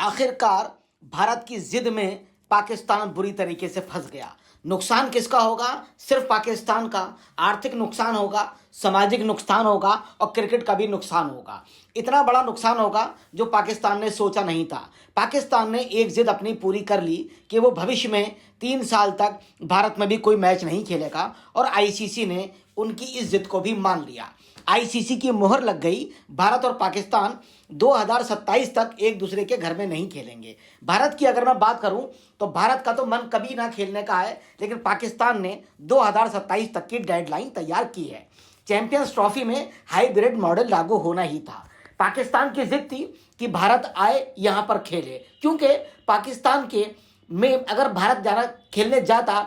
आखिरकार भारत की जिद में पाकिस्तान बुरी तरीके से फंस गया। नुकसान किसका होगा? सिर्फ पाकिस्तान का। आर्थिक नुकसान होगा, सामाजिक नुकसान होगा और क्रिकेट का भी नुकसान होगा। इतना बड़ा नुकसान होगा जो पाकिस्तान ने सोचा नहीं था। पाकिस्तान ने एक जिद अपनी पूरी कर ली कि वो भविष्य में 3 साल तक भारत में भी कोई मैच नहीं खेलेगा और आईसीसी ने उनकी इस जिद को भी मान लिया। आईसीसी की मोहर लग गई। भारत और पाकिस्तान 2027 तक एक दूसरे के घर में नहीं खेलेंगे। भारत की अगर मैं बात करूं तो भारत का तो मन कभी ना खेलने का है, लेकिन पाकिस्तान ने 2027 तक की डेडलाइन तैयार की है। चैंपियंस ट्रॉफी में हाइब्रिड मॉडल लागू होना ही था। पाकिस्तान की जिद थी कि भारत आए यहां पर खेले, क्योंकि पाकिस्तान के में अगर भारत जाना खेलने जाता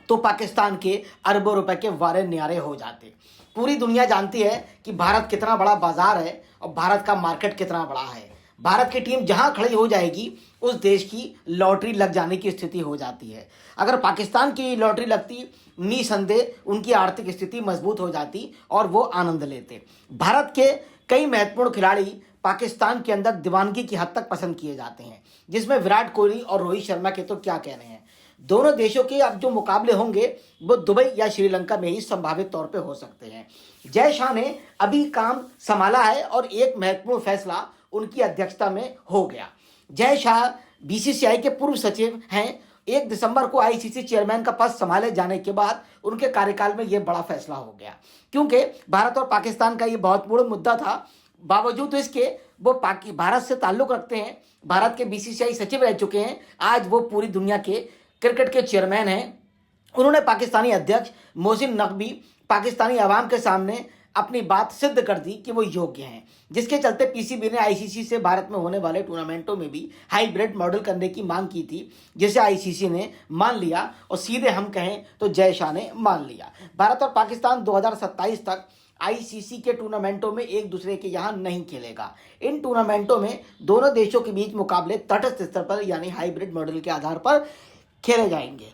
तो पाकिस्तान के अरबों रुपए के वारे न्यारे हो जाते। पूरी दुनिया जानती है कि भारत कितना बड़ा बाजार है और भारत का मार्केट कितना बड़ा है। भारत की टीम जहां खड़ी हो जाएगी उस देश की लॉटरी लग जाने की स्थिति हो जाती है। अगर पाकिस्तान की लॉटरी लगती, निसंदेह उनकी आर्थिक स्थिति मजबूत हो जाती और वो आनंद लेते। भारत के कई महत्वपूर्ण खिलाड़ी पाकिस्तान के अंदर दीवानगी की हद तक पसंद किए जाते हैं, जिसमें विराट कोहली और रोहित शर्मा के तो क्या कहने हैं। दोनों देशों के अब जो मुकाबले होंगे वो दुबई या श्रीलंका में ही संभावित तौर पे हो सकते हैं। जय शाह ने अभी काम संभाला है और एक महत्वपूर्ण फैसला उनकी अध्यक्षता में हो गया। जय शाह बीसीसीआई के पूर्व सचिव हैं। 1 दिसंबर को आईसीसी चेयरमैन का पद संभाले जाने के बाद उनके कार्यकाल में यह बड़ा फैसला हो गया, क्योंकि भारत और पाकिस्तान का ये बहुत बड़ा मुद्दा था। बावजूद इसके वो भारत से ताल्लुक रखते हैं, भारत के बीसीसीआई सचिव रह चुके हैं, आज वो पूरी दुनिया के क्रिकेट के चेयरमैन हैं। उन्होंने पाकिस्तानी अध्यक्ष मोहसिन नकवी पाकिस्तानी अवाम के सामने अपनी बात सिद्ध कर दी कि वो योग्य हैं, जिसके चलते पीसीबी ने आईसीसी से भारत में होने वाले टूर्नामेंटों में भी हाइब्रिड मॉडल करने की मांग की थी, जिसे आईसीसी ने मान लिया और सीधे हम कहें तो जय शाह ने मान लिया। भारत और पाकिस्तान 2027 तक आईसीसी के टूर्नामेंटों में एक दूसरे के यहाँ नहीं खेलेगा। इन टूर्नामेंटों में दोनों देशों के बीच मुकाबले तटस्थ स्तर पर यानी हाइब्रिड मॉडल के आधार पर खेले जाएंगे।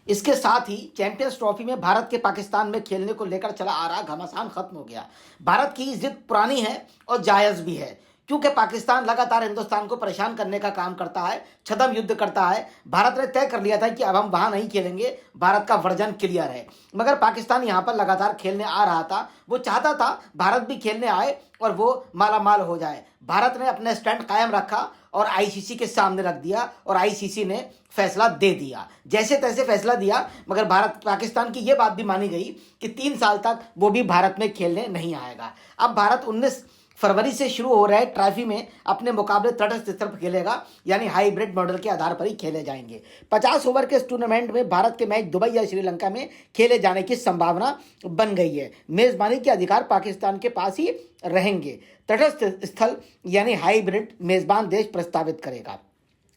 इसके साथ ही चैंपियंस ट्रॉफी में भारत के पाकिस्तान में खेलने को लेकर चला आ रहा घमासान खत्म हो गया। भारत की जिद पुरानी है और जायज़ भी है, क्योंकि पाकिस्तान लगातार हिंदुस्तान को परेशान करने का काम करता है, छद्म युद्ध करता है। भारत ने तय कर लिया था कि अब हम वहां नहीं खेलेंगे, भारत का वर्जन क्लियर है। मगर पाकिस्तान यहां पर लगातार खेलने आ रहा था। वो चाहता था भारत भी खेलने आए और वो मालामाल हो जाए। भारत ने अपना स्टैंड कायम रखा और आईसीसी के सामने रख दिया और आईसीसी ने फैसला दे दिया, जैसे तैसे फैसला दिया। मगर भारत पाकिस्तान की यह बात भी मानी गई कि 3 साल तक वो भी भारत में खेलने नहीं आएगा। अब भारत 19 फरवरी से शुरू हो रहे ट्रॉफी में अपने मुकाबले तटस्थ स्तर पर खेलेगा, यानी हाइब्रिड मॉडल के आधार पर ही खेले जाएंगे। 50 ओवर के इस टूर्नामेंट में भारत के मैच दुबई या श्रीलंका में खेले जाने की संभावना बन गई है। मेजबानी के अधिकार पाकिस्तान के पास ही रहेंगे। तटस्थ स्थल यानी हाइब्रिड मेजबान देश प्रस्तावित करेगा।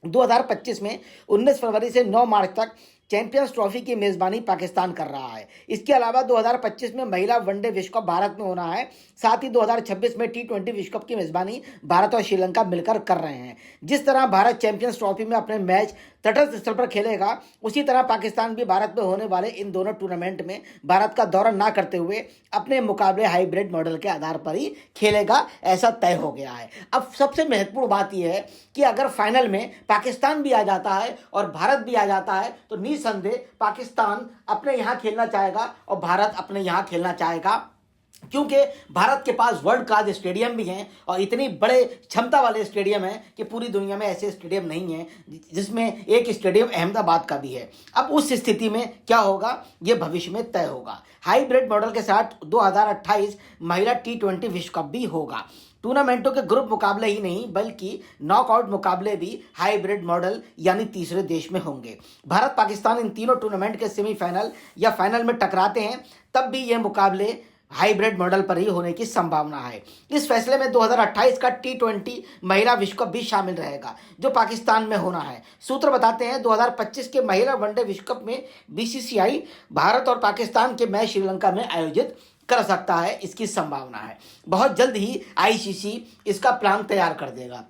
2025 में 19 फरवरी से 9 मार्च तक चैंपियंस ट्रॉफी की मेजबानी पाकिस्तान कर रहा है। इसके अलावा 2025 में महिला वनडे विश्व कप भारत में होना है। साथ ही 2026 में टी20 विश्व कप की मेजबानी भारत और श्रीलंका मिलकर कर रहे हैं। जिस तरह भारत चैंपियंस ट्रॉफी में अपने मैच तटस्थ स्तर पर खेलेगा, उसी तरह पाकिस्तान भी भारत में होने वाले इन दोनों टूर्नामेंट में भारत का दौरा ना करते हुए अपने मुकाबले हाइब्रिड मॉडल के आधार पर ही खेलेगा, ऐसा तय हो गया है। अब सबसे महत्वपूर्ण बात यह है कि अगर फाइनल में पाकिस्तान भी आ जाता है और भारत भी आ जाता है तो निसंदेह पाकिस्तान अपने यहाँ खेलना चाहेगा और भारत अपने यहाँ खेलना चाहेगा, क्योंकि भारत के पास वर्ल्ड क्लास स्टेडियम भी हैं और इतनी बड़े क्षमता वाले स्टेडियम हैं कि पूरी दुनिया में ऐसे स्टेडियम नहीं हैं, जिसमें एक स्टेडियम अहमदाबाद का भी है। अब उस स्थिति में क्या होगा ये भविष्य में तय होगा। हाइब्रिड मॉडल के साथ 2028 महिला टी20 विश्व कप भी होगा। टूर्नामेंटों के ग्रुप मुकाबले ही नहीं बल्कि नॉकआउट मुकाबले भी हाइब्रिड मॉडल यानी तीसरे देश में होंगे। भारत पाकिस्तान इन तीनों टूर्नामेंट के सेमीफाइनल या फाइनल में टकराते हैं, तब भी ये मुकाबले हाइब्रिड मॉडल पर ही होने की संभावना है। इस फैसले में 2028 का टी20 महिला विश्व कप भी शामिल रहेगा, जो पाकिस्तान में होना है। सूत्र बताते हैं 2025 के महिला वनडे विश्व कप में बीसीसीआई भारत और पाकिस्तान के मैच श्रीलंका में आयोजित कर सकता है, इसकी संभावना है। बहुत जल्द ही आईसीसी इसका प्लान तैयार कर देगा।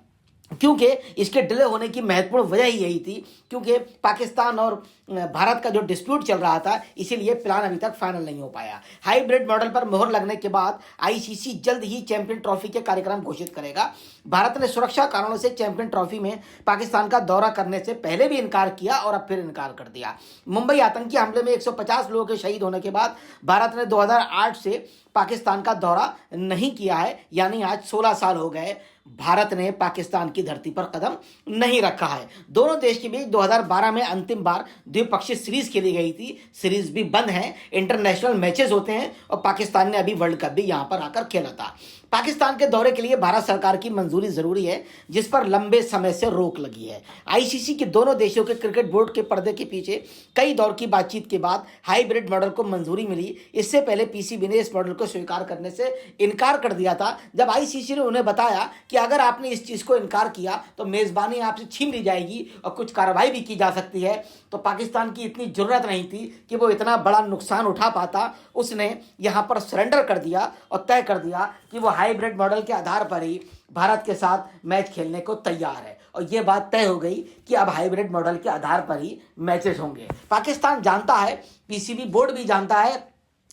क्योंकि इसके डिले होने की महत्वपूर्ण वजह ही यही थी, क्योंकि पाकिस्तान और भारत का जो डिस्प्यूट चल रहा था, इसीलिए प्लान अभी तक फाइनल नहीं हो पाया। हाइब्रिड मॉडल पर मोहर लगने के बाद आईसीसी जल्द ही चैंपियन ट्रॉफी के कार्यक्रम घोषित करेगा। भारत ने सुरक्षा कारणों से चैंपियन ट्रॉफी में पाकिस्तान का दौरा करने से पहले भी इनकार किया और अब फिर इनकार कर दिया। मुंबई आतंकी हमले में 150 लोगों के शहीद होने के बाद भारत ने 2008 से पाकिस्तान का दौरा नहीं किया है, यानी आज 16 साल हो गए भारत ने पाकिस्तान की धरती पर कदम नहीं रखा है। दोनों देश के बीच 2012 में अंतिम बार द्विपक्षीय सीरीज खेली गई थी। सीरीज भी बंद है, इंटरनेशनल मैचेस होते हैं और पाकिस्तान ने अभी वर्ल्ड कप भी यहां पर आकर खेला था। पाकिस्तान के दौरे के लिए भारत सरकार की मंजूरी जरूरी है, जिस पर लंबे समय से रोक लगी है। आईसीसी के दोनों देशों के क्रिकेट बोर्ड के पर्दे के पीछे कई दौर की बातचीत के बाद हाइब्रिड मॉडल को मंजूरी मिली। इससे पहले पीसीबी ने इस मॉडल को स्वीकार करने से इनकार कर दिया था, जब आईसीसी ने उन्हें बताया कि अगर आपने इस चीज को इनकार किया तो मेजबानी आपसे छीन ली जाएगी और कुछ कार्रवाई भी की जा सकती है। तो पाकिस्तान की इतनी जरूरत नहीं थी कि वो इतना बड़ा नुकसान उठा पाता। उसने यहां पर सरेंडर कर दिया और तय कर दिया कि वो हाइब्रिड मॉडल के आधार पर ही भारत के साथ मैच खेलने को तैयार है, और ये बात तय हो गई कि अब हाइब्रिड मॉडल के आधार पर ही मैचेस होंगे। पाकिस्तान जानता है, पीसीबी बोर्ड भी जानता है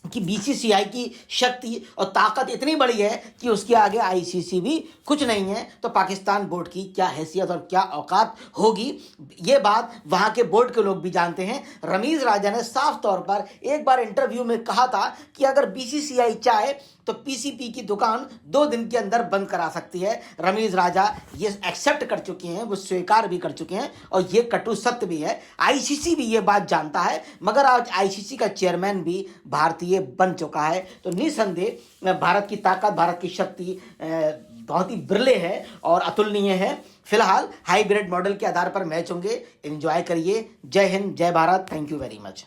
कि बीसीसीआई की शक्ति और ताकत इतनी बड़ी है कि उसके आगे आईसीसी भी कुछ नहीं है। तो पाकिस्तान बोर्ड की क्या हैसियत और क्या औकात होगी, ये बात वहां के बोर्ड के लोग भी जानते हैं। रमीज राजा ने साफ तौर पर एक बार इंटरव्यू में कहा था कि अगर बीसीसीआई चाहे तो पीसीपी की दुकान 2 दिन के अंदर बंद करा सकती है। रमीज राजा ये एक्सेप्ट कर चुके हैं, वो स्वीकार भी कर चुके हैं, और ये कटु सत्य भी है। आईसीसी भी ये बात जानता है, मगर आज आईसीसी का चेयरमैन भी भारतीय बन चुका है। तो निसंदेह भारत की ताकत, भारत की शक्ति बहुत ही बिरले है और अतुलनीय है। फिलहाल हाइब्रिड मॉडल के आधार पर मैच होंगे, एंजॉय करिए। जय हिंद, जय Bharat, thank you very much.